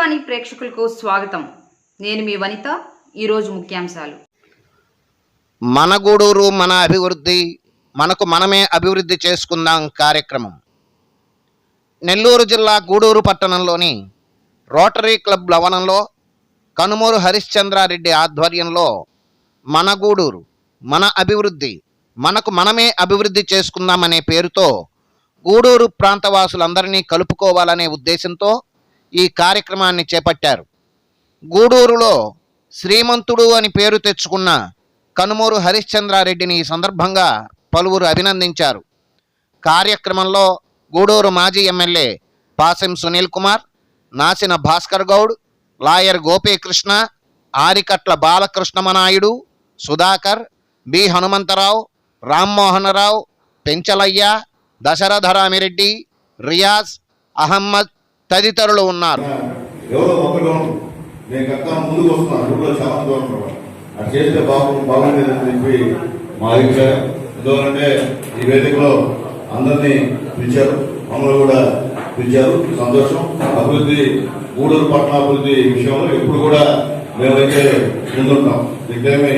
ప్రజావాణి ప్రేక్షకులకు స్వాగతం. నేను మీ వనిత. ఈరోజు ముఖ్యాంశాలు. మన గూడూరు మన అభివృద్ధి, మనకు మనమే అభివృద్ధి చేసుకుందాం కార్యక్రమం. నెల్లూరు జిల్లా గూడూరు పట్టణంలోని రోటరీ క్లబ్ భవనంలో కనుమూరు హరిశ్చంద్రారెడ్డి ఆధ్వర్యంలో మన గూడూరు మన అభివృద్ధి, మనకు మనమే అభివృద్ధి చేసుకుందామనే పేరుతో గూడూరు ప్రాంతవాసులందరినీ కలుపుకోవాలనే ఉద్దేశంతో ఈ కార్యక్రమాన్ని చేపట్టారు. గూడూరులో శ్రీమంతుడు అని పేరు తెచ్చుకున్న కనుమూరు హరిశ్చంద్రారెడ్డిని ఈ సందర్భంగా పలువురు అభినందించారు. కార్యక్రమంలో గూడూరు మాజీ MLA Pasem Sunil Kumar, Nasina Bhaskar Goud, lawyer Gopikrishna, Arikatla Balakrishnamanaidu, Sudhakar, B Hanumantharao, Rammohanarao, Penchalaiah, Dasaratharamireddy, Riyaz, Ahmed తదితరులు ఉన్నారు. ఎవరో ఒకరు నేను కరెక్ట్ ముందుకు వస్తున్నాను, ఊళ్ళో చాలా దూరం అది చేస్తే బాగుండేదని చెప్పి మా అభిప్రాయం. ఎందుకంటే ఈ వేదికలో అందరినీ పిలిచారు, మమ్మల్ని కూడా పిలిచారు, సంతోషం. అభివృద్ధి గూడూరు పట్టణాభివృద్ధి విషయంలో ఎప్పుడు కూడా మేమైతే ముందుంటాం, దీంట్లోమి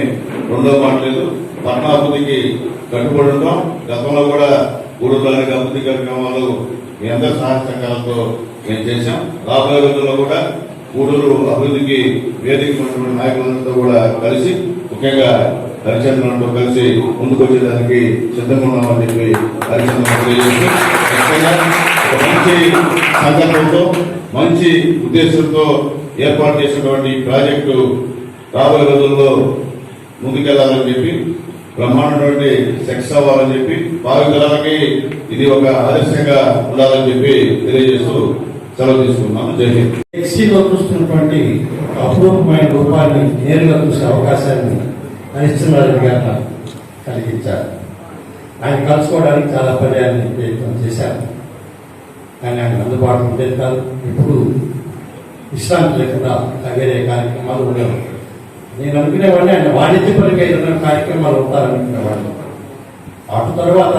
రెండో మాట లేదు. పట్టణాభివృద్ధికి కట్టుబడి ఉంటాం. గతంలో కూడా గూడూరు అభివృద్ధి కార్యక్రమాలు మీ అందరి సహాయ సహకారాలతో మేము చేశాం. రాబోయే రోజుల్లో కూడా గూడూరు అభివృద్ధికి వేదిక నాయకులందరితో కూడా కలిసి, ముఖ్యంగా హరిచంద్రతో కలిసి ముందుకు వచ్చేదానికి సిద్ధంగా ఉన్నామని చెప్పి హరిచంద్ర తెలియజేస్తూ, ముఖ్యంగా ఒక మంచి సంకల్పంతో మంచి ఉద్దేశంతో ఏర్పాటు చేసినటువంటి ప్రాజెక్టు రాబోయే రోజుల్లో ముందుకెళ్లాలని చెప్పి, బ్రహ్మాండటువంటి సక్సెస్ అవ్వాలని చెప్పి, భావితరాలకి ఇది ఒక ఆదర్శంగా ఉండాలని చెప్పి తెలియజేస్తూ సెలవు తీసుకున్నాను. జై హింద్. ఎక్సీలో చూస్తున్నటువంటి అపూర్వమైన రూపాన్ని నేరుగా చూసే అవకాశాన్ని హరిశ్చంద్రారెడ్డి గారు కలిగించారు. ఆయన కలుసుకోవడానికి చాలా పర్యాన్ని ప్రయత్నం చేశారు, కానీ ఆయన అందుబాటులో ఉండేది కాదు. ఇప్పుడు విశ్రాంతి లేకుండా వేరే కార్యక్రమాలు ఉండేవి. నేను అనుకునేవాడిని ఆయన వాణిజ్యపరంగా ఏదైనా కార్యక్రమాలు ఉంటారనుకునేవాడిని. అటు తర్వాత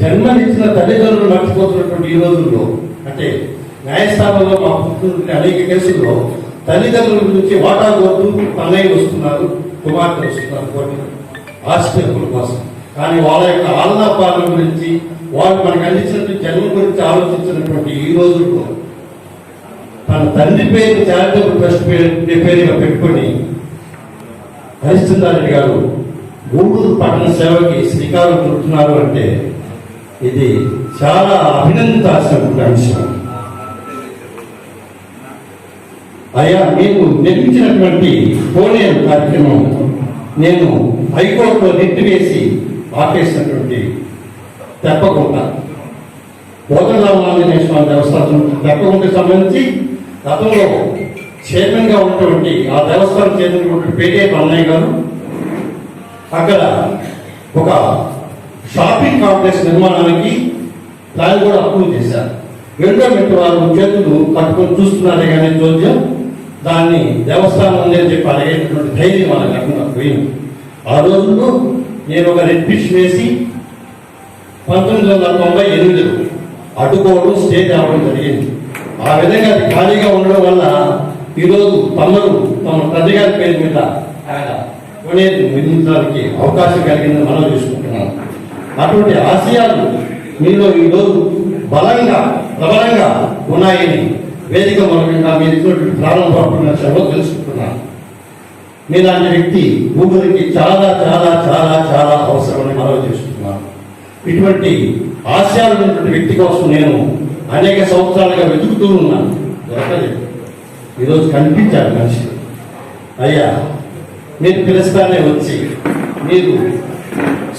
జన్మనిచ్చిన తల్లిదండ్రులు మర్చిపోతున్నటువంటి ఈ రోజుల్లో, అంటే న్యాయస్థానంలో మా పుట్టిన అనేక కేసుల్లో తల్లిదండ్రుల గురించి వాటా కోరుతూ అన్నయ్యలు వస్తున్నారు, కుమార్తెలు వస్తున్నారు కోర్టు ఆస్తికుల కోసం. కానీ వాళ్ళ యొక్క ఆలనాపాలన గురించి, వాళ్ళు మనకు అందించినటువంటి జన్మ గురించి ఆలోచించినటువంటి ఈ రోజుల్లో తన తండ్రి పేరు చారిటబుల్ ట్రస్ట్ పేరుగా పెట్టుకొని హరిశ్చంద్రారెడ్డి గారు గూడూరు పట్టణ సేవకి శ్రీకారం చుడుతున్నారు అంటే ఇది చాలా అభినందించాల్సినటువంటి అంశం. అయ్యా, నేను నిర్మించినటువంటి పోలేరు కార్యక్రమం నేను హైకోర్టులో నెట్టి వేసి ఆపేసినటువంటి తెప్పకుంట కోదండరామాంజనేయ స్వామి దేవస్థానం తెప్పకుంటకు సంబంధించి గతంలో చైర్మన్ గా ఉన్నటువంటి ఆ దేవస్థానం చైర్మన్ పేటేప అన్నయ్య గారు అక్కడ ఒక షాపింగ్ కాంప్లెక్స్ నిర్మాణానికి ప్లాన్ కూడా అప్రూవ్ చేశారు. రెండో మెట్టు వారు చేతులు కట్టుకొని చూస్తున్నారే కానీ చోద్యం దాన్ని దేవస్థానం ఉంది అని చెప్పి అడిగేటటువంటి ధైర్యం వాళ్ళకి అక్కడ పోయింది. ఆ రోజుల్లో నేను ఒక రెడ్ ఫిష్ వేసి 1998 అడ్డుకోవడం, స్టేజ్ రావడం జరిగింది. ఆ విధంగా అది ఖాళీగా ఉండడం వల్ల ఈరోజు తమరు తమ ప్రజగారి పేరు మీద ఆయన కొనేది నిర్మించడానికి అవకాశం కలిగిందని మనం చూసుకుంటున్నాం. అటువంటి ఆశయాలు మీలో ఈరోజు ప్రబలంగా ఉన్నాయని వేదిక మూలంగా మీరు ఇచ్చినటువంటి ప్రారంభ తెలుసుకుంటున్నాను. మీలాంటి వ్యక్తి ఊరికి చాలా చాలా చాలా చాలా అవసరమని మనం చేసుకుంటున్నాను. ఇటువంటి ఆశయాలు ఉన్నటువంటి వ్యక్తి కోసం నేను అనేక సంవత్సరాలుగా వెతుకుతూ ఉన్నాను, దొరకలేదు. ఈరోజు కనిపించారు మనిషి. అయ్యా, మీరు పిలుస్తానే వచ్చి మీరు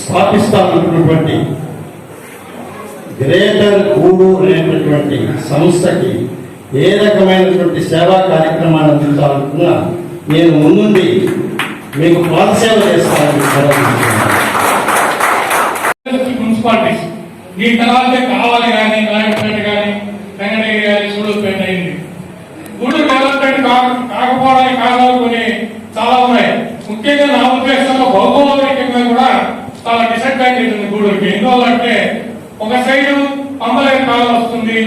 స్థాపిస్తానన్నటువంటి గ్రేటర్ గూడూరు అనేటటువంటి సంస్థకి ఏ రకమైనటువంటి సేవా కార్యక్రమాన్ని అందించాలనుకున్నా నేను ముందుండి మీకు పాదసేవ చేస్తానని మున్సిపాలిటీస్ ఈ తరాలే కావాలి కానీ నాయకపేట కానీ వెంకటగిరి కానీ సూళ్ళూరుపేట అయింది. గూడూరు డెవలప్మెంట్ కాకపోవడానికి కారణాలు కొన్ని చాలా ఉన్నాయి. ముఖ్యంగా నా ఉద్దేశంలో భౌగోళికంగా కూడా చాలా డిసడ్వాంటేజ్ ఉంది గూడూరుకి. ఎందువల్ల అంటే ఒక సైడు పంబలేని కాలం వస్తుంది,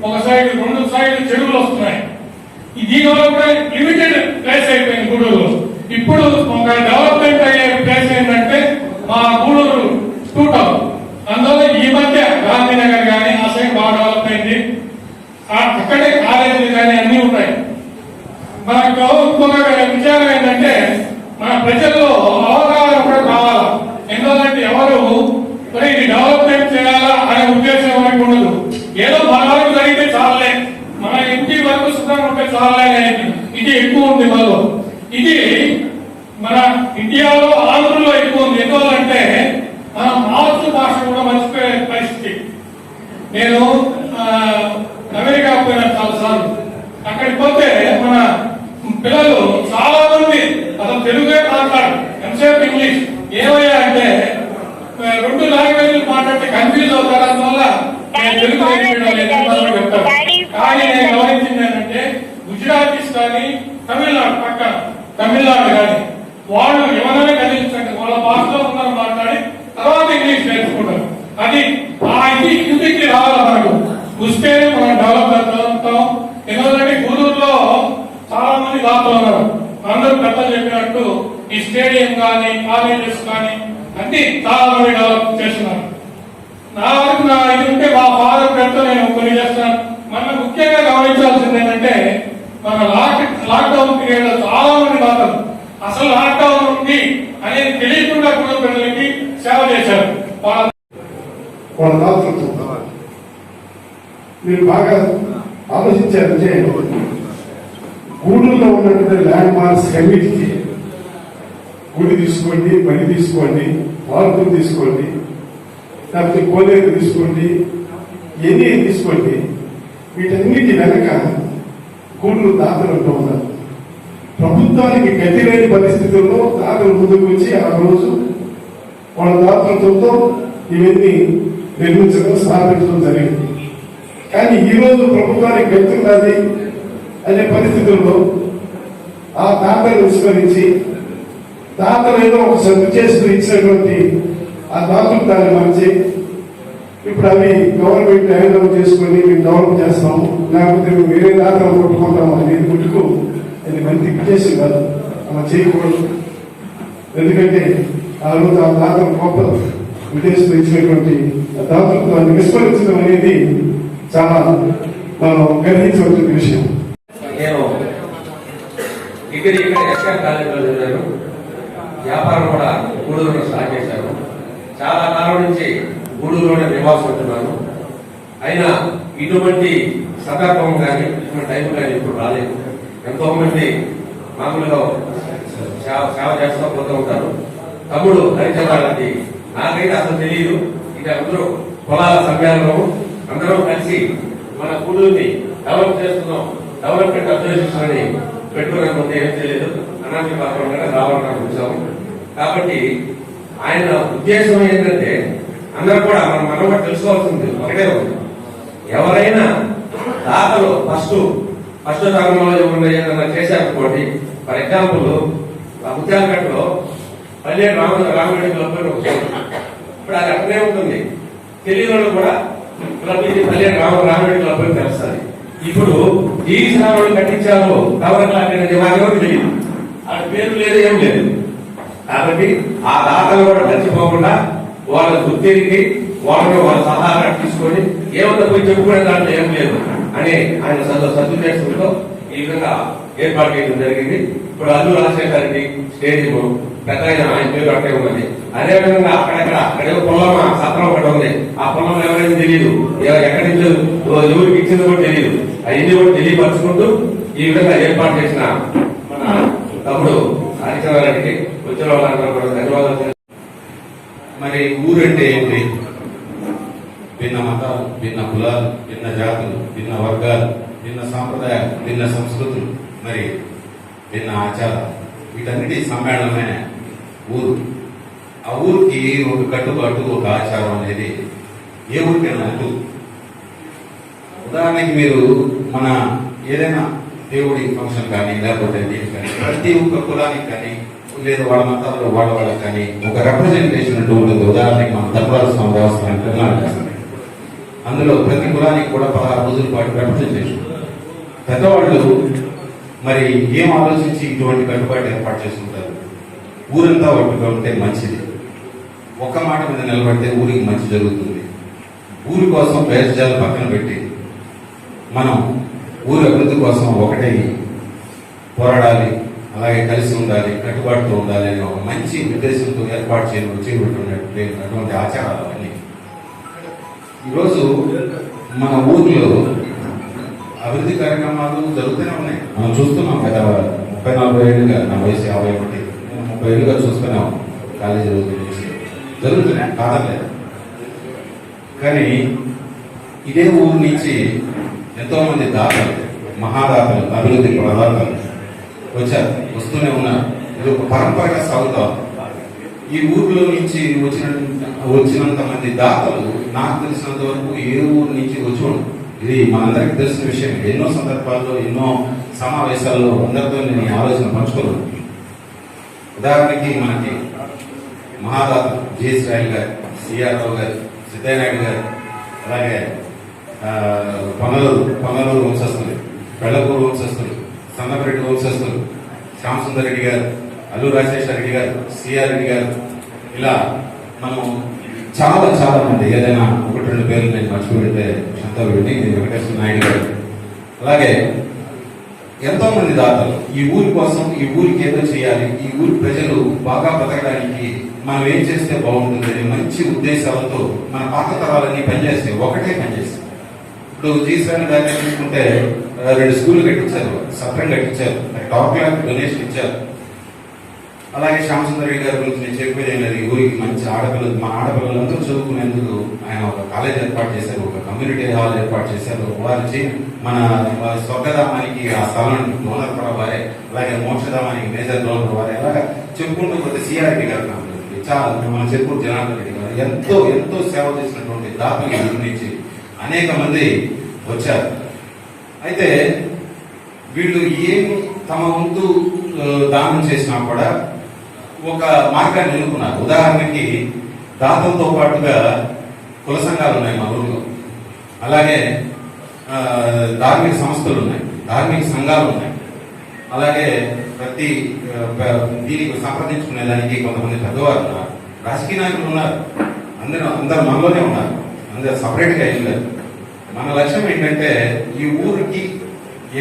ఒక సైడ్ రెండు సైడ్ చెరువులు వస్తున్నాయి. దీనివల్ల కూడా లిమిటెడ్ ప్లేస్ అయిపోయింది గూడూరులో. ఇప్పుడు ఒక డెవలప్మెంట్ అయ్యే ప్లేస్ ఏంటంటే మా గూడూరు టూ టౌన్. అందువల్ల ఈ మధ్య గాంధీనగర్ కానీ ఆ సైడ్ బాగా డెవలప్ అయింది. అక్కడే కాలేజీలు కానీ అన్ని ఉన్నాయి. మనకు ఇంకొక విచారం ఏంటంటే మన ప్రజల్లో అవగాహన కూడా కావాలా. ఎందుకంటే ఎవరు ఇది డెవలప్మెంట్ చేయాలా అనే ఉద్దేశం ఎవరికి ఉండదు. ఏదో మన వరకు జరిగితే చాలే, మన ఇంటి వరకు సుఖం ఉంటే చాలే అనేది ఇది ఎక్కువ ఉంది మనలో. ఇది మన ఇండియాలో ఆంధ్రలో ఎక్కువ ఉంది. ఎందుకంటే మన మాతృభాష కూడా మర్చిపోయే పరిస్థితి. నేను అమెరికా పోయిన చాలాసార్లు. అక్కడికి పోతే మన పిల్లలు చాలా మంది అసలు తెలుగే మాట్లాడు, ఎంతసేపు ఇంగ్లీష్. ఏమయ్యా అంటే 2 లాంగ్వేజ్లు మాట్లాడితే కన్ఫ్యూజ్ అవుతారు. అందువల్ల నేను తెలుగు నేర్పించడం చెప్తాను. కానీ నేను గమనించింది ఏంటంటే గుజరాతీస్ కానీ తమిళనాడు పక్కన తమిళనాడు కానీ వాళ్ళు ఎవరైనా కదిలించండి వాళ్ళ భాషలో ఉన్నారు మాట్లాడి తర్వాత ఇంగ్లీష్ నేర్చుకుంటారు. అది ఇది ఇంటికి రావాలి. మనకు వస్తే మనం డెవలప్ అవుతాం. ఎందుకంటే గూడూరులో చాలా మంది దాతలు ఉన్నారు. అందరూ పెద్దలు చెప్పినట్టు ఈ స్టేడియం కానీ కాలేజెస్ కానీ అన్ని చాలా మంది డెవలప్ చేస్తున్నారు. నా వరకు నా ఇది ఉంటే మా ఫాదర్ పెడితే నేను కొన్ని చేస్తాను. మనం ముఖ్యంగా గమనించాల్సింది ఏంటంటే మన లాక్డౌన్ పీరియడ్ లో చాలా మంది దాతలు అసలు లాక్డౌన్ ఉంది అనేది తెలియకుండా కూడా పిల్లలకి సేవ చేశారు. వాళ్ళ దాతృత్వం మీరు బాగా ఆలోచించారంటే గూడూరులో ఉన్నటువంటి ల్యాండ్ మార్క్స్ అన్నిటికీ గుడి తీసుకోండి, బడి తీసుకోండి, పార్కులు తీసుకోండి, లేకపోతే కోలేరు తీసుకోండి, ఎన్ని తీసుకోండి, వీటన్నిటి వెనక గూడూరు దాతలు అంటూ ఉన్నారు. ప్రభుత్వానికి గతి లేని పరిస్థితుల్లో దాతలు ముందుకు వచ్చి ఆ రోజు వాళ్ళ దాతృత్వంతో ఇవన్నీ నిర్మించడం స్థాపించడం జరిగింది. కానీ ఈ రోజు ప్రభుత్వానికి గతి ఉన్నది అనే పరిస్థితుల్లో ఆ దాతలు విస్మరించి దాతలు ఏదో ఒక సర్దు చేస్తూ ఇచ్చినటువంటి ఆ దాతృత్వాన్ని మంచి ఇప్పుడు అవి గవర్నమెంట్ హ్యాండ్ చేసుకుని మేము డెవలప్ చేస్తాము, లేకపోతే మేము వేరే దాతలు కొట్టుకుంటాము అనేది గుట్టుకు అది మంచి ఉద్దేశం కాదు. అలా చేయకూడదు. ఎందుకంటే ఆ రోజు ఆ దాతలు గొప్ప ఉద్దేశంతో ఇచ్చినటువంటి దాతృత్వాన్ని విస్మరించడం అనేది చాలా మనం గ్రహించవలసిన విషయం. నేను డిగ్రీ ఇక్కడ ఎస్ఆర్ కాలేజీలో చదివాను. వ్యాపారం కూడా గూడూరులో స్టార్ట్ చేశాను. చాలా కాలం నుంచి గూడూరులోనే నివాసం ఉంటున్నాను. అయినా ఇటువంటి సందర్భం కానీ ఇటువంటి టైం కానీ ఇప్పుడు రాలేదు. ఎంతో మంది మామూలుగా సేవ చేస్తూ పోతూ ఉంటారు. తమ్ముడు హరిచంద్రారెడ్డి నాకైతే అసలు తెలియదు. ఇక అందరూ పొలాల సమ్మేళనం అందరం కలిసి మన గూడూరుని డెవలప్ చేస్తున్నాం, డెవలప్మెంట్ అబ్జర్వేషన్ అని పెట్టుకునే ఏం తెలియదు. అనాథ పాత్ర రావాలని చూసాము. కాబట్టి ఆయన ఉద్దేశం ఏంటంటే అందరూ కూడా మనం కూడా తెలుసుకోవాల్సింది ఒకటే ఉంది. ఎవరైనా దాతలు ఫస్ట్ తరంలో ఏదైనా చేశారనుకోండి. ఫర్ ఎగ్జాంపుల్ ముత్యాలగడ్డలో పల్లె రామరెడ్డి క్లబ్ అని ఒక ఇప్పుడు అది అక్కడే ఉంటుంది. తెలియని కూడా పల్లె రామరెడ్డి క్లబ్ అని తెలుస్తుంది. ఇప్పుడు ఈ స్థానంలో కట్టించాలో ఎవరికి తెలియదు. ఆ పేరు లేదు, ఏం లేదు. కాబట్టి ఆ దాతలు కూడా మర్చిపోకుండా వాళ్ళ గుర్తిరిగి వాళ్ళని వాళ్ళ సహాయం తీసుకొని ఏమన్నా పోయి చెప్పుకునే దాంట్లో ఏం లేదు అని ఆయన సదుద్దేశంతో ఈ విధంగా ఏర్పాటు చేయడం జరిగింది. ఇప్పుడు అల్లు రాజశేఖర్కి స్టేడియం పెద్ద ఆయన పేరు అట్టే ఉన్నది. అదేవిధంగా అక్కడేదో పొలం సత్రం ఒకటి ఉంది. ఆ పొలం ఎవరైనా తెలియదు, ఎక్కడి నుంచి ఎవరికి ఇచ్చింది కూడా తెలియదు. అవన్నీ కూడా తెలియపరుచుకుంటూ ఈ విధంగా ఏర్పాటు చేసిన మన తమ్ముడు హరిచంద్రారెడ్డికి వచ్చిన వాళ్ళందరూ కూడా ధన్యవాదాలు. మరి ఊరంటే ఏంటి? భిన్న మతాలు, భిన్న కులాలు, భిన్న జాతులు, భిన్న వర్గాలు, భిన్న సాంప్రదాయాలు, భిన్న సంస్కృతులు, మరి భిన్న ఆచారాలు, వీటన్నిటి సమ్మేళనమే ఊరు. ఆ ఊరికి ఒక కట్టుబాటు, ఒక ఆచారం అనేది ఏ ఊరికైనా ఉంటుంది. ఉదాహరణకి మీరు మన ఏదైనా దేవుడి ఫంక్షన్ కానీ లేకపోతే దీనికి కానీ ప్రతి ఒక్క కులానికి కానీ లేదు వాళ్ళ మతాల్లో వాళ్ళకి కానీ ఒక రిప్రజెంటేషన్ అంటూ ఉంటుంది. ఉదాహరణకి మన తప్పరాల స్వామి దేవస్థానం అందులో ప్రతి కులానికి కూడా 16 రోజుల పాటు రిప్రజెంటేషన్. పెద్దవాళ్ళు మరి ఏం ఆలోచించి ఇటువంటి కట్టుబాటు ఏర్పాటు చేసుకుంటారు? ఊరంతా ఒకటిగా ఉంటే మంచిది, ఒక్క మాట మీద నిలబడితే ఊరికి మంచి జరుగుతుంది. ఊరి కోసం భేషజాలు పక్కన పెట్టి మనం ఊరి అభివృద్ధి కోసం ఒకటే పోరాడాలి, అలాగే కలిసి ఉండాలి, కట్టుబాటుతో ఉండాలి అనే ఒక మంచి ఉద్దేశంతో ఏర్పాటు చేపట్టినటువంటి ఆచారాలు అన్నీ. ఈరోజు మన ఊర్లో అభివృద్ధి కార్యక్రమాలు జరుగుతూనే ఉన్నాయి. మనం చూస్తున్నాం గత 34 ఏళ్ళుగా, నా వయసు 51, 30 ఏళ్ళుగా చూస్తున్నాం. కాలేజీ రోజు నుంచి జరుగుతున్నాయి, కాదలేదు. కానీ ఇదే ఊరు నుంచి ఎంతో మంది దాతలు, మహాదాతలు, అభివృద్ధి ప్రదాతలు వస్తూనే ఉన్నారు. ఇది ఒక పరంపరగా సాగుతాం. ఈ ఊర్లో నుంచి వచ్చినంత మంది దాతలు నాకు తెలిసినంత వరకు ఏ ఊరు నుంచి వచ్చి ఉండదు. ఇది మనందరికీ తెలిసిన విషయం. ఎన్నో సందర్భాల్లో, ఎన్నో సమావేశాల్లో అందరితో నేను ఈ ఆలోచన పంచుకున్నాను. ఉదాహరణకి మనకి మహాదాతలు జేఎస్ రాయల్ గారు, సిఆర్ రావు గారు, సిద్ధయ్యనాయుడు గారు, అలాగే పొన్నలూరు వంశస్థులు, పెళ్లపూరు వంశస్థులు, సన్నపరెడ్డి వంశస్థులు, శ్యామసుందర్ రెడ్డి గారు, అల్లూరు రాజశేఖర రెడ్డి గారు, సిఆర్ రెడ్డి గారు, ఇలా మనం చాలా చాలా మంది, ఏదైనా 1-2 పేర్లు నేను మర్చిపోయితే శంతవరెడ్డి, వెంకటేశ్వర నాయుడు గారు, అలాగే ఎంతో మంది దాతలు ఈ ఊరి కోసం, ఈ ఊరికి ఏదో చేయాలి, ఈ ఊరి ప్రజలు బాగా బతకడానికి మనం ఏం చేస్తే బాగుంటుంది అనే మంచి ఉద్దేశాలతో మన పాత తరాలన్నీ పనిచేస్తాయి, ఒకటే పనిచేస్తాయి. ఇప్పుడు జీశ్రాని గారిని తీసుకుంటే 2 స్కూళ్ళు కట్టించారు, సత్రం కట్టించారు, టాప్ క్లాస్ డొనేషన్ ఇచ్చారు. అలాగే శ్యామసుందర్ రెడ్డి గారి గురించి నేను చెప్పేది ఏం లేదు. ఈ ఊరికి మంచి ఆడపిల్లలు, మన ఆడపిల్లలందరూ చదువుకునేందుకు ఆయన ఒక కాలేజ్ ఏర్పాటు చేశారు, ఒక కమ్యూనిటీ హాల్ ఏర్పాటు చేశారు. వారి మన స్వర్గధామానికి ఆ స్థలం డోనర్ కూడా వారే, అలాగే మోక్షధామానికి మేజర్ డోనర్ వారే, అలాగే చెప్పుకుంటూ పోతే సిఆర్పి గారు చాలా, మన చెప్పుకుంటూ జనార్దన్ రెడ్డి గారు ఎంతో ఎంతో సేవ చేసినటువంటి దాతలు ఈ ఊరి నుంచి అనేక మంది వచ్చారు. అయితే వీళ్ళు ఏమి తమ వంతు దానం చేసినా కూడా ఒక మార్గాన్ని ఎన్నుకున్నారు. ఉదాహరణకి దాతలతో పాటుగా కుల సంఘాలు ఉన్నాయి మా ఊరిలో, అలాగే ధార్మిక సంస్థలు ఉన్నాయి, ధార్మిక సంఘాలు ఉన్నాయి, అలాగే ప్రతి దీనికి సంప్రదించుకునే దానికి కొంతమంది పెద్దవారు ఉన్నారు, రాజకీయ నాయకులు ఉన్నారు, అందరూ మనలోనే ఉన్నారు, అందరూ సపరేట్గా వెళ్ళారు. మన లక్ష్యం ఏంటంటే ఈ ఊరికి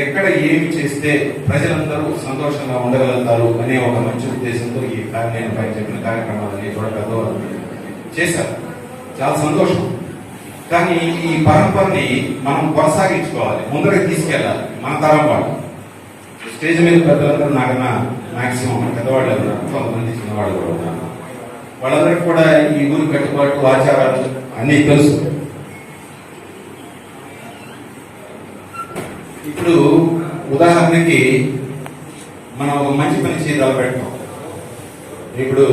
ఎక్కడ ఏమి చేస్తే ప్రజలందరూ సంతోషంగా ఉండగలుగుతారు అనే ఒక మంచి ఉద్దేశంతో ఈ నేను పై చెప్పిన కార్యక్రమాలని కూడా పెద్దవారు చేశారు. చాలా సంతోషం. కానీ ఈ పరంపరని మనం కొనసాగించుకోవాలి, ముందరికి తీసుకెళ్ళాలి. మన తరం వాళ్ళు స్టేజ్ మీద పెద్దలందరూ నాకన్నా మాక్సిమం పెద్దవాళ్ళు ఉన్నారు, కొంతమంది చిన్నవాళ్ళు కూడా ఉన్నారు. వాళ్ళందరికీ కూడా ఈ ఊరి కట్టుబాటు, ఆచారాలు అన్నీ తెలుసు. ఇప్పుడు ఉదాహరణకి మనం ఒక మంచి పని చేయాలి పెడతాం. ఇప్పుడు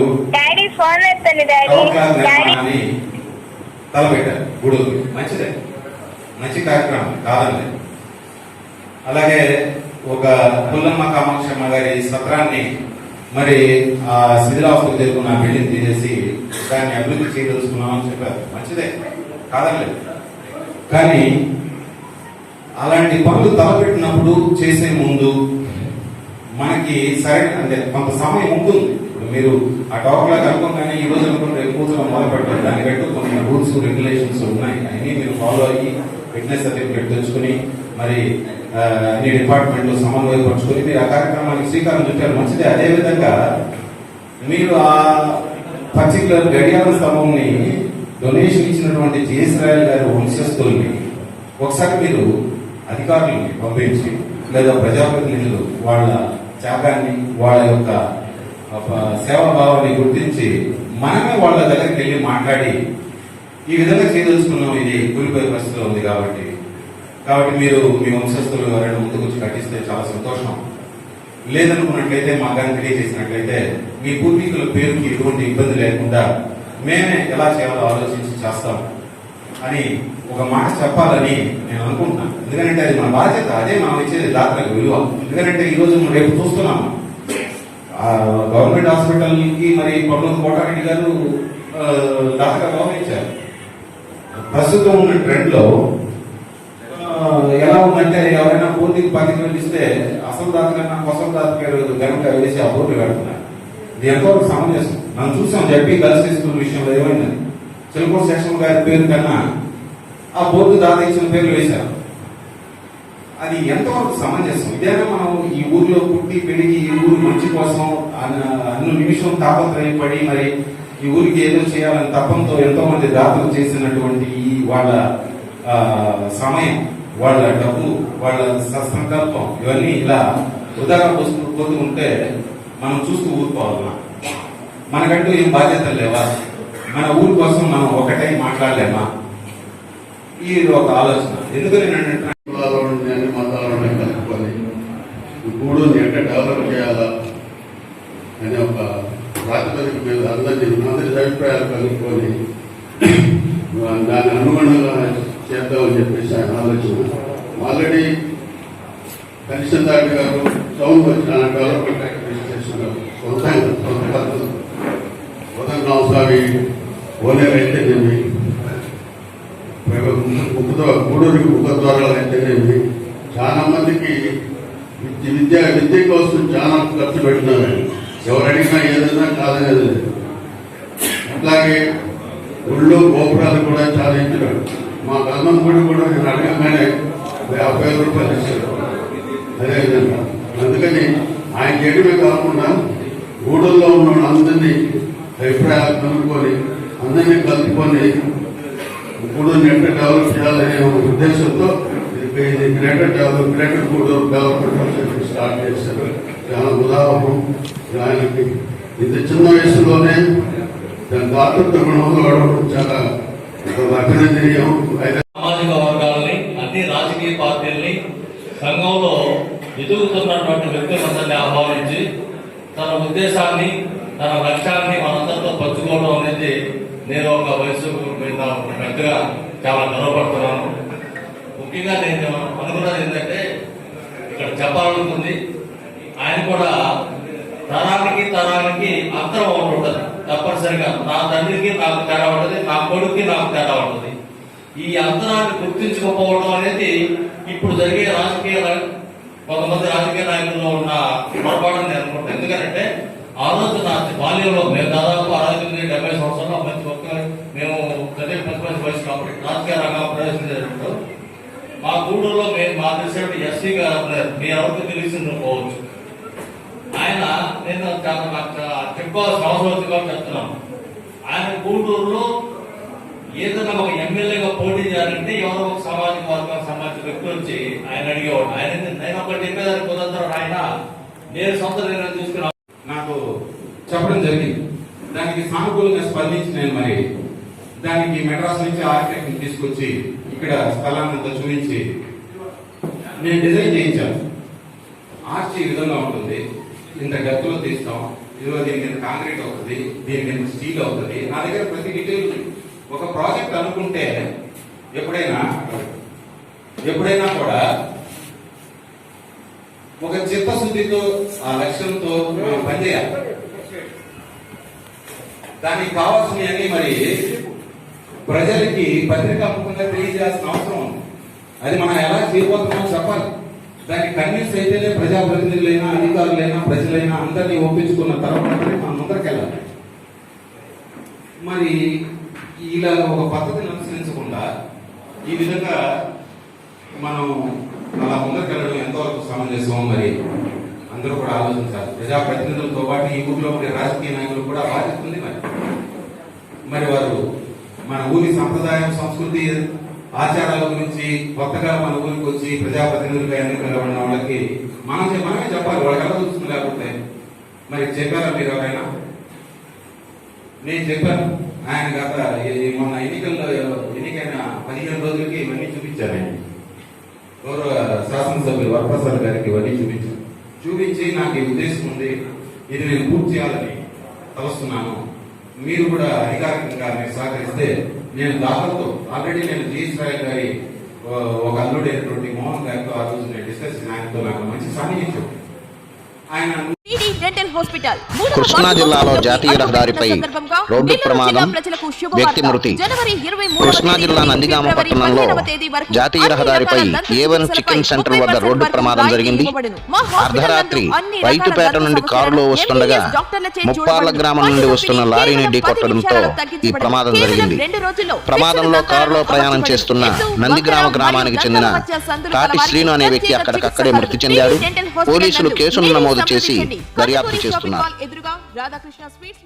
నిర్మాణాన్ని తలపెట్టారు గుడులు, మంచిదే, మంచి కార్యక్రమం కాదండి. అలాగే ఒక పుల్లమ్మ కామాక్షమ్మ గారి సత్రాన్ని మరి ఆ శిథిలావస్థకు చేరుకున్న ఆ బిల్డింగ్ తీసేసి దాన్ని అభివృద్ధి చేయదలుచుకున్నామని చెప్పారు, మంచిదే కాదలేదు. కానీ అలాంటి పనులు తలపెట్టినప్పుడు చేసే ముందు మనకి సరైన అంటే కొంత సమయం ఉంటుంది. ఇప్పుడు మీరు ఆ టాపిక్ అనుకోగానే ఈ రోజు అనుకుంటే కూర్చొని మొదలు పెట్టారు, దాన్ని బట్టి కొన్ని రూల్స్ రెగ్యులేషన్స్ ఉన్నాయి, అన్ని మీరు ఫాలో అయ్యి ఫిట్నెస్ సర్టిఫికేట్ తెచ్చుకుని మరి అన్ని డిపార్ట్మెంట్లు సమన్వయపరుచుకొని మీరు ఆ కార్యక్రమానికి శ్రీకారం చుట్టారు, మంచిదే. అదేవిధంగా మీరు ఆ పర్టికులర్ గడియార స్తంభంని డొనేషన్ ఇచ్చినటువంటి జేఎస్ రాయల్ గారి వంశస్థుల్ని ఒకసారి మీరు అధికారులని పంపించి లేదా ప్రజాప్రతినిధులు వాళ్ళ త్యాగాన్ని, వాళ్ళ యొక్క సేవాభావాన్ని గుర్తించి మనమే వాళ్ళ దగ్గరికి వెళ్ళి మాట్లాడి ఈ విధంగా చేయదలుచుకున్నాం, ఇది కూలిపోయే పరిస్థితిలో ఉంది కాబట్టి మీరు మీ వంశస్థులు ఎవరైనా ముందుకు వచ్చి కట్టిస్తే చాలా సంతోషం. లేదనుకున్నట్లయితే మాకు తెలియజేసినట్లయితే మీ పూర్వీకుల పేరుకి ఎటువంటి ఇబ్బంది లేకుండా మేమే ఎలా చేయాలో ఆలోచించి చేస్తాం అని ఒక మాట చెప్పాలని నేను అనుకుంటున్నాను. ఎందుకంటే అది మన బాధ్యత, అదే మనం ఇచ్చేది దాతలకు విలువ. ఎందుకంటే ఈ రోజు మనం రేపు చూస్తున్నాము గవర్నమెంట్ హాస్పిటల్కి మరి పొన్నూరు కోటారెడ్డి గారు దాతగా గౌరవించారు. ప్రస్తుతం ఉన్న ట్రెండ్ లో ఎలా ఉందంటే ఎవరైనా పూర్తికి 10,000 ఇస్తే అసలు దాత కన్నా కొసలు దాత పేరు గనుక వేసి ఆ బోర్డు పెడుతున్నారు. ఇది ఎంతవరకు సమంజసం? మనం చూసాం జడ్పీ గర్ల్స్ స్కూల్ విషయంలో ఏమైందని చిలకూరు శేషం గారి పేరు కన్నా ఆ బోర్డు దాత ఇచ్చిన పేర్లు వేశారు. అది ఎంతవరకు సమంజసం? ఇదేనా మనం ఈ ఊర్లో పుట్టి పెరిగి ఈ ఊరు మంచి కోసం అన్ని నిమిషం తాపత్రయపడి మరి ఈ ఊరికి ఏదో చేయాలని తప్పంతో ఎంతో మంది దాతలు చేసినటువంటి ఈ వాళ్ళ సమయం, వాళ్ళ డబ్బు, వాళ్ళ సంకల్పం ఇవన్నీ ఇలా వృధాగా పోతూ ఉంటే మనం చూస్తూ ఊరుకోవాలన్నా? మనకంటూ ఏం బాధ్యతలు లేవా? మన ఊరి కోసం మనం ఒకటే మాట్లాడలేమా? ఇది ఒక ఆలోచన. ఎందుకని నేను అన్ని మతాలను కలుపుకొని గూడూరుని ఎట్లా డెవలప్ చేయాలా అనే ఒక ప్రాతిపదిక మీద అందరి అభిప్రాయాలు కలుపుకొని దాని అనుగుణంగా చేద్దామని చెప్పేసి ఆయన ఆలోచన. ఆల్రెడీ కనీసం దాటి గారు టౌన్ వచ్చిన డెవలప్మెంట్ యాక్టివిటీస్ చేస్తున్నారు. స్వతంత్ర స్వామి ఓనేరు అయితేనేమి, గూడూరికి ముఖద్వారాలు అయితేనేమి, చాలా మందికి విద్య కోసం చాలా ఖర్చు పెట్టినారు. ఎవరు అడిగినా ఏదైనా కాదనేది లేదు. అట్లాగే గుళ్ళు గోపురాలు కూడా చాలా ఇచ్చినాడు. మా గల్మన్ గుడి కూడా నేను అడగగానే 50,000 రూపాయలు ఇచ్చాడు. అదేవిధంగా అందుకని ఆయన చేయడమే కాకుండా గూడూరులో ఉన్న అందరినీ అభిప్రాయాలు కనుక్కొని అందరినీ కలుపుకొని గూడూరుని ఎట్లా డెవలప్ చేయాలనే ఉద్దేశంతో ఇది గ్రేటర్ గూడూరు డెవలప్మెంట్ స్టార్ట్ చేశారు. చాలా ఉదాహరణ ఆయనకి ఇంత చిన్న వయసులోనే దాని దాతృత్వ గుణంలో అడగడం చాలా అభినందనీయం. సామాజిక వర్గాలని, అన్ని రాజకీయ పార్టీలని, సంఘంలో ఎదుగుతున్నటువంటి వ్యక్తులందరినీ ఆహ్వానించి తన ఉద్దేశాన్ని, తన లక్ష్యాన్ని మనందరితో పంచుకోవడం అనేది నేను ఒక వయసు మీద పెద్దగా చాలా గర్వపడుతున్నాను. ముఖ్యంగా నేను అనుకున్నది ఏంటంటే ఇక్కడ చెప్పాలనుకుంది, ఆయన కూడా తరానికి అంతరం ఒకటి ఉంటుంది. తప్పనిసరిగా నా తండ్రికి నాకు తేడా ఉంటుంది, నా కొడుక్కి నాకు తేడా ఉంటుంది. ఈ అంతరాన్ని గుర్తించుకోకపోవడం అనేది ఇప్పుడు జరిగే కొంతమంది రాజకీయ నాయకుల్లో ఉన్న పొరపాటు నేను అనుకుంటాను. ఎందుకంటే ఆ రోజు నా బాల్యంలో మేము దాదాపు 69-70 సంవత్సరాలు మేము చదివే 10 వయసు కాబట్టి రాజకీయ రంగం ప్రవేశించేటప్పుడు మా గూడూరులో మా తెలిసినట్టు ఎస్సీ గారు మీ ఎవరికి తెలిసి పోవచ్చు. ఆయన నేను చెప్పుకోవాల్సిన అవసరం చెప్తున్నాను. ఆయన గూడూరులో ఏదైనా ఒక ఎమ్మెల్యేగా పోటీ చేయాలంటే ఎవరో ఒక సామాజిక వర్గానికి సంబంధించిన వ్యక్తులు వచ్చి ఆయన అడిగేవాడు. నేను ఒకటి చెప్పేదానికి కుదరదు, ఆయన నేను సొంత నిర్ణయం తీసుకున్నా నాకు చెప్పడం జరిగింది. దానికి సానుకూలంగా స్పందించి నేను మరి దానికి మెడ్రాస్ నుంచి ఆర్కిటెక్ట్ తీసుకొచ్చి ఇక్కడ స్థలాన్ని చూపించి నేను డిజైన్ చేయించాను. ఆర్చ్ ఈ విధంగా ఉంటుంది, ఇంత గతులు తీస్తాం, ఇదిగో దీనికి ఇంత కాంక్రీట్ అవుతుంది, దీనికి ఇంత స్టీల్ అవుతుంది. నా దగ్గర ప్రతి డీటెయిల్ ఒక ప్రాజెక్ట్ అనుకుంటే ఎప్పుడైనా కూడా ఒక చిత్తశుద్ధితో ఆ లక్ష్యంతో పనిచేయాలి. దానికి కావాల్సినవన్నీ మరి ప్రజలకి పత్రికాముఖంగా తెలియజేయాల్సిన అవసరం ఉంది. అది మనం ఎలా చేయబోతున్నామో చెప్పాలి. దానికి కన్విన్స్ అయితేనే ప్రజాప్రతినిధులైనా, అధికారులైనా, ప్రజలైనా అందరినీ ఒప్పించుకున్న తర్వాత మనం ముందరికి వెళ్ళాలి. మరి ఇలా ఒక పద్ధతిని అనుసరించకుండా ఈ విధంగా మనం అలా ముందరికెళ్ళడం ఎంతవరకు సమంజసం మరి అందరూ కూడా ఆలోచించాలి. ప్రజాప్రతినిధులతో పాటు ఈ ఊరిలో ఉండే రాజకీయ నాయకులు కూడా బాధ్యత ఉంది. మరి వారు మన ఊరి సంప్రదాయం, సంస్కృతి, ఆచారాల గురించి కొత్తగా మన ఊరికి వచ్చి ప్రజాప్రతినిధులుగా ఎన్నికలు ఉన్న వాళ్ళకి మనమే చెప్పాలి. వాళ్ళకి ఎలా చూస్తుంది లేకపోతే మరి చెప్పారా మీరు ఎవరైనా? నేను చెప్పాను. ఆయన గత మొన్న ఎన్నికైన 15 రోజులకి ఇవన్నీ చూపించాను. ఆయన గౌరవ శాసనసభ్యులు వరప్రసాద్ గారికి ఇవన్నీ చూపించి నాకు ఈ ఉద్దేశం ఉంది, ఇది నేను పూర్తి చేయాలని తలుస్తున్నాను, మీరు కూడా అధికారికంగా మీరు సహకరిస్తే నేను దాతలతో ఆల్రెడీ నేను జీఎస్రాయల్ గారి ఒక అల్లుడైనటువంటి మోహన్ గారితో ఆ రోజు నేను డిస్కస్ ఆయనతో నాకు మంచి సాన్నిహిత్యం ఆయన డెంటల్ హాస్పిటల్. కృష్ణా జిల్లాలో జాతీయ రహదారిపై రోడ్డు ప్రమాదం, వ్యక్తి మృతి. కృష్ణా జిల్లా నందిగామ పట్టణంలో జాతీయ రహదారిపై A1 చికెన్ సెంటర్ వద్ద రోడ్డు ప్రమాదం జరిగింది. అర్ధరాత్రి రైతుపేట నుండి కారులో వస్తుండగా ముప్పార్ల గ్రామం నుండి వస్తున్న లారీని ఢీకొట్టడంతో ఈ ప్రమాదం జరిగింది. ప్రమాదంలో కారులో ప్రయాణం చేస్తున్న నందిగ్రామ గ్రామానికి చెందిన తాటి శ్రీను అనే వ్యక్తి అక్కడికక్కడే మృతి చెందాడు. పోలీసులు కేసును నమోదు చేసి దర్యాప్తు చేస్తున్నారు. ఎదురుగా రాధాకృష్ణ స్వీట్స్